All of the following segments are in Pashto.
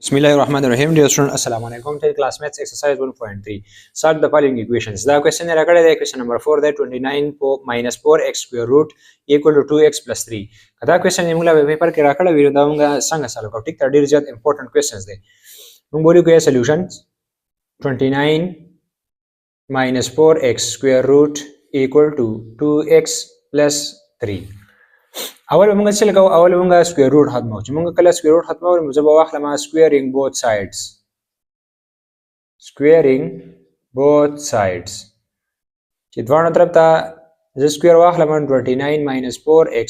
Bismillahirrahmanirrahim. Dear student, Assalamu alaikum. Take class maths exercise 1.3. Solve the following equations. The question is question number 4 that 29 minus 4x square root equal to 2x plus 3. Kada question is mula paper ke rakada video da unga sanga solve ko. Tik ta dear jat important questions de. Mung boli ko solutions 29 minus 4x square root equal to 2x plus 3. اول موږ څه لګو اول موږ سکوير روټ ختمو چې موږ کله سکوير روټ ختمو نو زه به واخلم سکويرینګ بوث سایډز چې دواړو طرف ته زه سکوير واخلم 29 minus 4x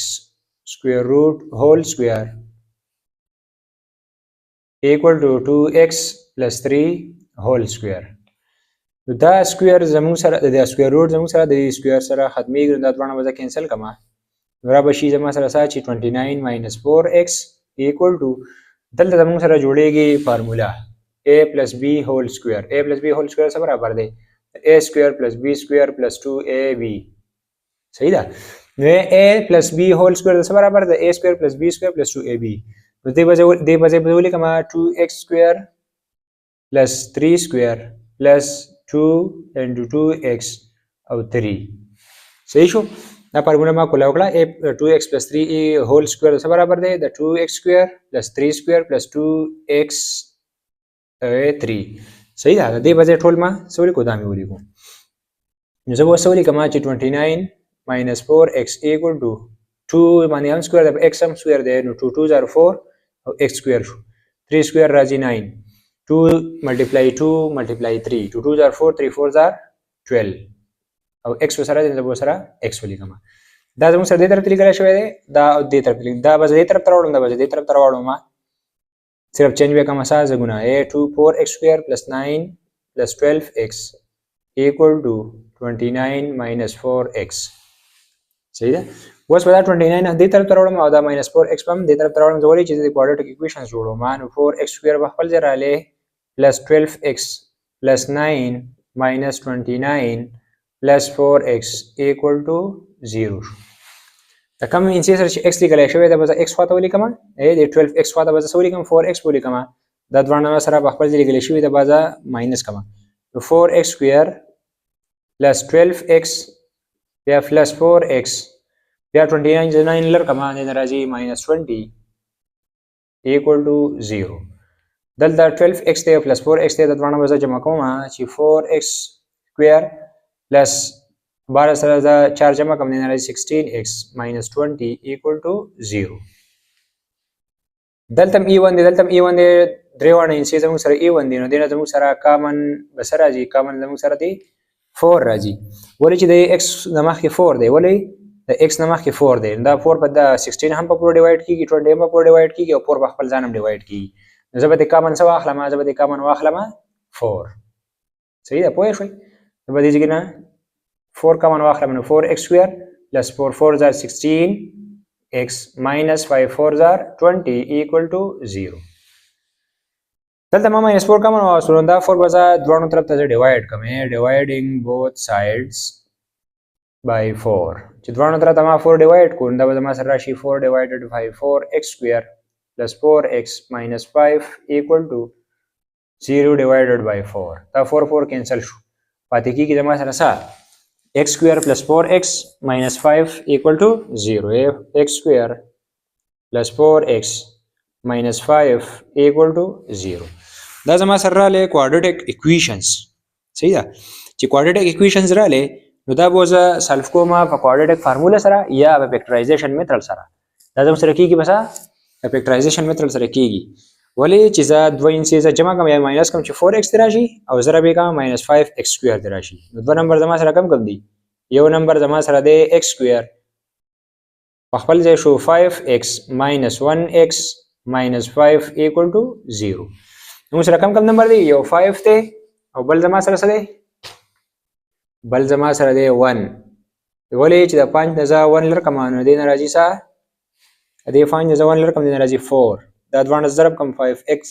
square root whole square equal to 2x plus 3 whole square. دا سکوير زموږ سره د سکوير روټ زموږ سره د سکوير سره ختميږي دا دواړه به کینسل کما برابر شي زما سره چې 29 minus 4x equal to دلته زموږ سره جوړیږي فارمولا a plus b whole square. a plus b whole square سره برابر دی a square plus b square plus 2ab. صحیح ده نو a plus b whole square سره برابر دی a square plus b square plus 2ab. نو دې بځای په ولیکم 2x square plus 3 square plus 2 into 2x او 3. صحیح شو دا فارمولا ما کوله وکړه 2x plus 3 whole square سره برابر دی د 2x square plus 3 square plus 2x 3. صحیح ده دې بځای ټول ما سولې کو دا مې ولیکو نو زه به سولې کما چې 29 minus 4x equal to 2 باندې هم سکوير د x هم سکوير دی نو 2 2 are 4 او x سکوير شو 3 سکوير راځي 9 2 multiply 2 multiply 3 2 2 are 4 3 4 are 12 او x سره د زبو سره x ولیکم دا زموږ سره دې طرف ته لیکل شوی دی دا دې طرف لیک دا به دې طرف ته راوړم دا به دې طرف ته راوړم ما صرف چینج وکم اساس غونه a 2 4x square plus 9 plus 12x equal to 29 minus 4x. صحیح ده اوس په دا 29 دې طرف ته راوړم او دا minus 4x هم دې طرف ته راوړم زولې چې د کوادریټک ایکویشنز جوړوم نو 4x square په خپل ځای رااله plus 12x plus 9 minus 29 plus 4x equal to 0. دا کوم انسي سره چې x لیکل شوی دا به x خواته ولیکم د 12x خواته به ولیکم 4x ولیکم دا دوه سره په خپل ځای لیکل شوی دا به ماینس کما نو 4x square plus 12x بیا plus 4x بیا 29 9 لر کما نه راځي minus 20 equal to 0. دلته 12x ته plus 4x ته د دوه به جمع کوم چې 4x square plus 12 سره دا 4 جمع کوم نه راځي 16x minus 20 equal to 0. دلته e1 دی دلته e1 دی دریوانه انسي زموږ سره e1 دی نو دینه زموږ سره کامن بس راځي کامن زموږ سره دی 4 راځي ولې چې د x نمخ کې 4 دی ولې د x نمخ کې 4 دی دا 4 په دا 16 هم په پور ډیوایډ کیږي 20 هم په پور ډیوایډ کیږي او 4 په خپل ځان هم ډیوایډ کیږي نو زه به د کامن سره واخلم 4 صحیح ده پوه شئ نو به دې ځای نه 4 common واخلم نو 4x square plus 4 4s are 16x minus 5 4s are 20 equal to 0. دلته ما minus 4 common واخلم دا 4 بزا دوانو طرف ته ډیوایډ کوم dividing both sides by 4 چې دوانو طرف ته ما 4 ډیوایډ کوم دا به ما سره راشي 4 divided by 4x square plus 4x minus 5 equal to 0 divided by 4 دا 4 4 cancel شو پاتې کیږي زما سره x square plus 4x minus 5 equal to 0. x square plus 4x minus 5 equal to 0. دا زما سره رااله quadratic equations. صحیح ده چې quadratic equations رااله نو دا به زه سولف کوم په quadratic formula سره یا په factorization method سره دا زما سره کیږي بس په factorization method سره کیږي ولې چې زه دوه انسي جمع کوم یا ماینس کوم چې 4x راشي او ضرب یې کوم -5x سکوير راشي نو دوه نمبر زما سره کم دي یو نمبر زما سره دی x سکوير په خپل ځای شو 5x minus 1x minus 5 equal to 0. نو سره کم نمبر دی یو 5 ته او بل زما سره څه دی بل زما سره دی 1 ولې چې د 5 نه 1 لر کمانو دی ناراضي سا دی 5 نه 1 لر کم دی ناراضي 4 دا دوانه ضرب کوم 5x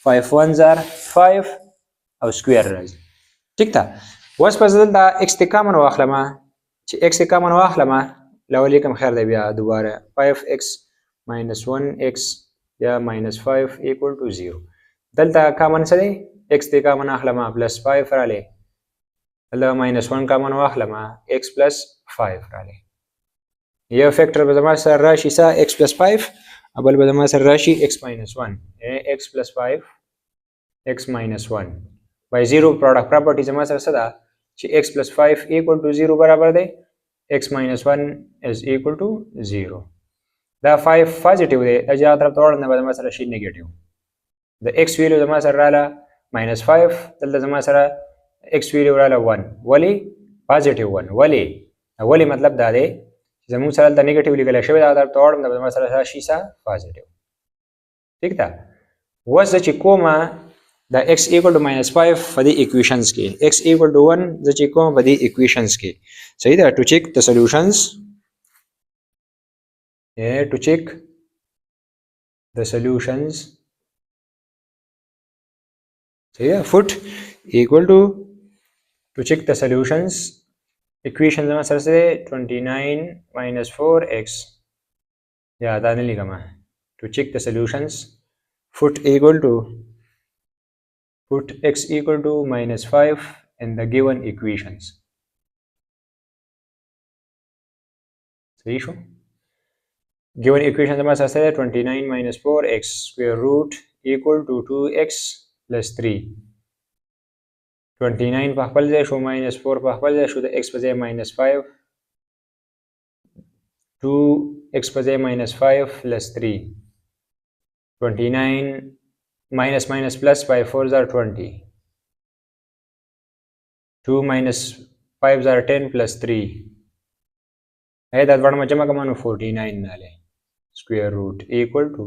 5 1s are 5 او سکوير راځي ٹھیک تا اوس په ځل دا x ته کامن واخلم چې x ته کامن واخلم لولې کوم خیر دی بیا دوباره 5x minus 1x یا minus 5 equal to 0 دلته کامن څه دی x دی کامن اخلم پلس 5 رالی دلته ماینس 1 کامن واخلم x پلس 5 رالی یو فیکټر به زما سره راشي څه x پلس 5 بل به زما سره راشي x ماینس 1 x پلس 5 x ماینس 1 by 0 product property زما سره څه ده چې x plus 5 equal to 0 برابر دی x minus 1 is equal to 0 دا 5 پازیټیو دی دا جهه طرف ته وړاندې به زما سره شي نیګیټیو د x ویلیو زما سره رااله minus 5 دلته زما سره x ویلیو رااله 1 ولی پازیټیو 1 ولی مطلب دا دی چې زموږ سره دلته نیګیټیو لیکل شوی دا طرف ته وړاندې به زما سره راشي څه پازیټیو ٹھیک ده اوس چې کومه دا x equal to minus 5 for the equations کې x equal to 1 د چې کوم په دې equations کې صحیح ده to check the solutions to check the solutions صحیح ده foot equal to check the solutions equation زما سره څه 29 minus 4x یا دا نه لیکم to check the solutions foot equal to put x equal to minus 5 in the given equations. صحیح شو given equation زما سره 29 minus 4x square root equal to 2x plus 3 29 په خپل ځای شو minus 4 په خپل ځای شو د x په ځای minus 5 2x په ځای minus 5 plus 3 29 minus minus plus by 4s are 20 2 minus 5s are 10 plus 3 دا دوړه جمع کوم 49 ناله square root equal to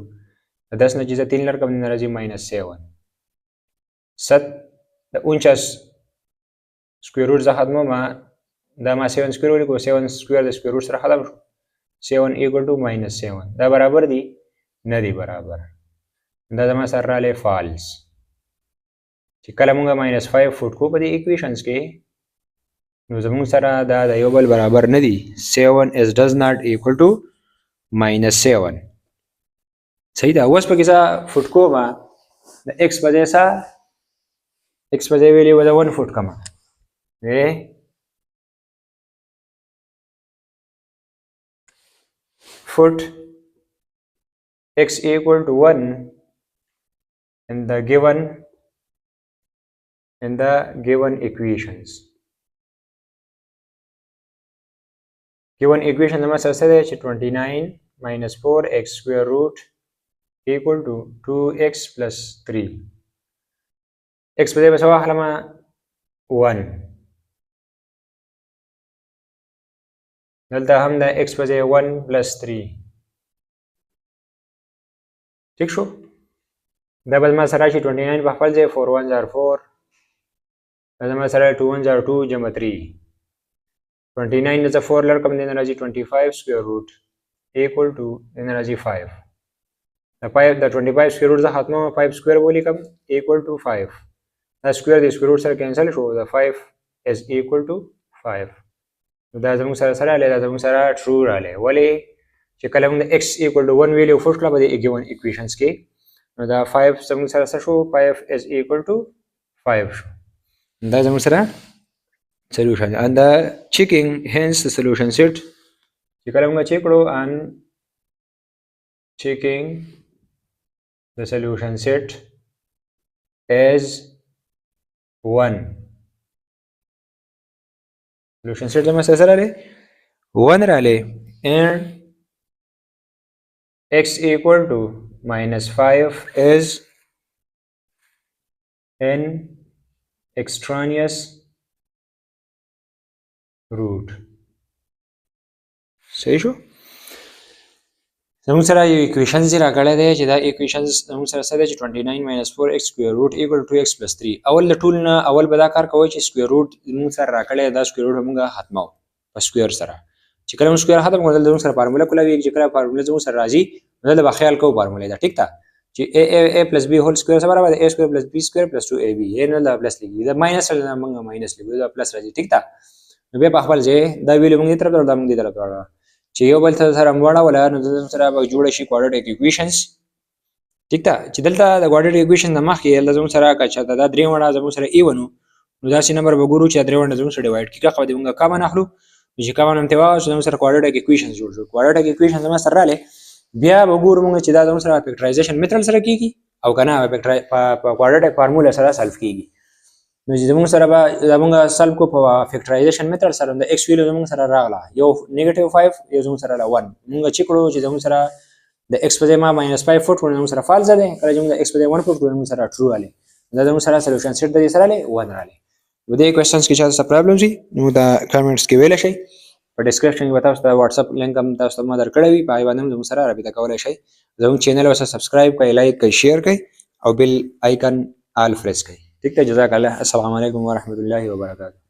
10 نه چې 3 لړ کوم نه راځي minus 7 7 د 49 square root زه ختمه ما دا ما 7 square root کو 7 square د square root سره ختم شو 7 equal to minus 7 دا برابر دي نه دي برابر دا زما سره رالی فالس چې کله مونږ minus 5 فوټ کو په دې equations کې نو زموږ سره دا د یو بل برابر نه دي 7 is does not equal to minus 7 صحیح ده اوس پکې څه فوټ کو ما د x په ځای څه x په ځای ویلیو د 1 فوټ کما foot x equal to 1 in the given equations. Given equation number says 29 minus 4x square root equal to 2x plus 3. x په دې بسوا خلما 1 دلته هم دا x په ځای 1 plus 3 ٹھیک شو دا بل ما سره شي 29 په خپل ځای 4 1s are 4 دا ما سره 2 1s are 2 جمع 3 29 نه 4 لړ کوم دین راځي 25 square root equal to دین راځي 5 دا 5 دا 25 square root زه ختمه 5 square ولی کوم equal to 5 دا square د square root سره کینسل شو دا 5 is equal to 5 دا زموږ سره سره له دا زموږ سره true رااله ولی چې کله موږ x equal to 1 ویلیو فوټ کړه په دې given equations کې نو دا 5 زموږ سره څه شو 5 is equal to 5 شو دا زموږ سره solution and the checking hence the solution set چې کله موږ چیک کړو and checking the solution set is 1 solution set زموږ سره رااله 1 رااله and x equal to minus 5 is an extraneous root. صحیح شو زموږ سره یو equations راغلی دی چې دا equations زموږ سره څه دی چې 29 minus 4x square root equal to 2x plus 3 اول د ټول نه اول به دا کار کوی چې square root زموږ سره راغلی دا square root موږ ختمو په square سره چې کله موږ square ختم کړو زموږ سره فارموله کولاوي چې کله فارموله زموږ سره راځي نو دا به خیال کوو فارموله دا ټیک ده چې a plus b whole square سره برابر a square plus b square plus 2ab یې نه دا پلس لیکي دا ماینس سره موږ ماینس لیکو دا پلس راځي ټیک ده نو بیا په خپل ځای دا ویلو موږ دې طرف دا موږ دې طرف چې یو بل سره مواړه ولا نو سره به جوړ شي quadratic equations ټیک ده چې دلته د کوادریټک ایکویشن د مخکې زموږ سره که چېرته دا درې وړه زموږ سره ای ونو نو داسې نمبر به ګورو چې درې وړه زموږ سره ډیوایډ کېږي هغه به موږ کامن اخلو چې کامن انتوا چې زموږ سره کوادریټک ایکویشن جوړ شو کوادریټک ایکویشن زموږ سره راغلی بیا به ګورو موږ چې دا زموږ سره فیکټرایزیشن میتھډ سره کېږي او که نه په کوادریټک فارموله سره سالف کېږي نو چې زموږ سره به زموږ سالف کو په فیکټرایزیشن میتھډ سره د ایکس ویلو زموږ سره راغله یو نیگیټیو 5 یو زموږ سره 1 موږ چې کړو چې زموږ سره د x په ځای ما -5 فوټ کړو نو سره فالس ده کله چې موږ د x په ځای 1 فوټ کړو نو سره ټرو رالی دا زموږ سره سولوشن سیټ د دې سره رالی 1 رالی و دې کوېسچنز کې چې تاسو پرابلم شي نو دا کمنټس کې ویل شي په ډسکرپشن کې تاسو ته واتس اپ لینک هم تاسو ته ما درکړی وي په باندې زموږ سره رابطه کولای شئ زموږ چینل اوسه سبسکرایب کړئ لایک کړئ شیر کړئ او بیل آیکن آل پریس کړئ ٹھیک ہے جزاک الله السلام علیکم ورحمۃ اللہ وبرکاتہ